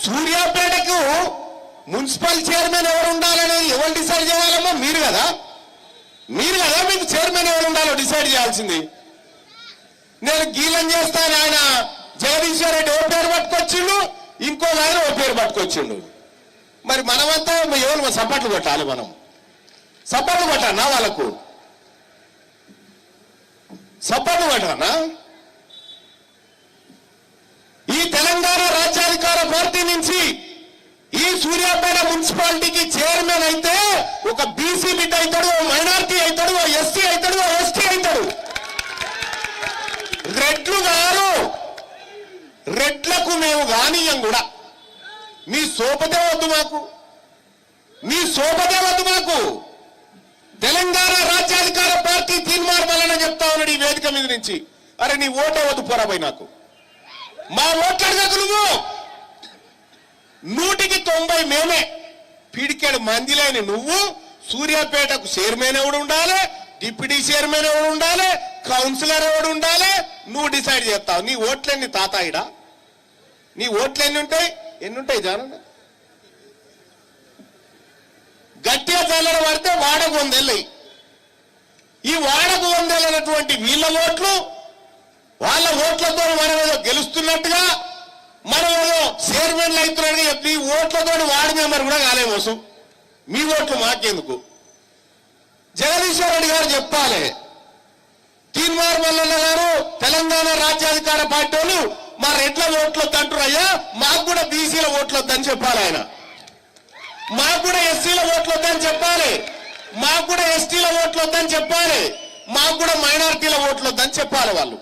సూర్యాపేటకు municipal chairman ఎవరు ఉండాలనేది ఎవరు డిసైడ్ చేయాలమ్మా? మీరు కదా మీకు చైర్మన్ ఎవరు ఉండాలో డిసైడ్ చేయాల్సింది. నేను గీలం చేస్తాను, ఆయన జగదీశ్వర్ రెడ్డి ఓ పేరు పట్టుకొచ్చిండు, ఇంకో ఆయన ఓ పేరు పట్టుకొచ్చిండు. మరి మనమంతా ఎవరు సపోర్ట్లు కొట్టాలి? మనం సపోర్ట్లు కొట్టానా? వాళ్ళకు సపోర్ట్లు కొట్టానా? ఈ తెలంగాణ రాజ్యాధికార పార్టీ నుంచి ఈ సూర్యాపేట మున్సిపాలిటీకి చైర్మన్ అయితే ఒక బీసీ బిడ్డ అవుతాడు, ఓ మైనార్టీ అవుతాడు, ఓ ఎస్సీ అవుతాడు, ఓ ఎస్టీ అవుతాడు. రెడ్లు గారు, రెడ్లకు మేము గానీయం కూడా. మీ సోపతే వద్దు మాకు, మీ సోపతే వద్దు మాకు. తెలంగాణ రాజ్యాధికార పార్టీ తీర్మానం చెప్తా ఉన్నాడు ఈ వేదిక మీద నుంచి. అరే నీ ఓటే వద్దు పోరాబోయ్, నాకు మా ఓట్లు అడగకు నువ్వు. 100కి 90 మేమే. పిడికేడు మంది లేని నువ్వు సూర్యాపేటకు చైర్మన్ ఎవడు ఉండాలి, డిప్యూటీ చైర్మన్ ఎవడు ఉండాలి, కౌన్సిలర్ ఎవడు ఉండాలి, నువ్వు డిసైడ్ చేస్తావు. నీ ఓట్లెన్ని తాతాయిడా? నీ ఓట్లు ఎన్ని ఉంటాయి జానండి? గట్టిగా చల్లడ పడితే వాడకు 100 వెళ్ళాయి. ఈ వాడకు 100 వెళ్ళినటువంటి వీళ్ళ ఓట్లు, వాళ్ళ ఓట్లతో మనం ఏదో గెలుస్తున్నట్టుగా, మనం ఏదో చైర్మన్లు అవుతున్నట్టుగా చెప్పి ఈ ఓట్లతో వార్డు మెంబర్ కూడా కాలే మోసం. మీ ఓట్లు మాకెందుకు? జగదీశ్వర్ రెడ్డి గారు చెప్పాలి. తీన్మార్ మల్లన్న గారు తెలంగాణ రాజ్యాధికార పార్టీ వాళ్ళు మా రెడ్ల ఓట్లు వద్దంటున్నాయ్యా, మాకు కూడా బీసీల ఓట్లు వద్దని చెప్పాలి. ఆయన మాకు కూడా ఎస్సీల ఓట్లు వద్దని చెప్పాలి, మాకు కూడా ఎస్టీల ఓట్లు వద్దని చెప్పాలి, మాకు కూడా మైనారిటీల ఓట్లు వద్దని చెప్పాలి వాళ్ళు.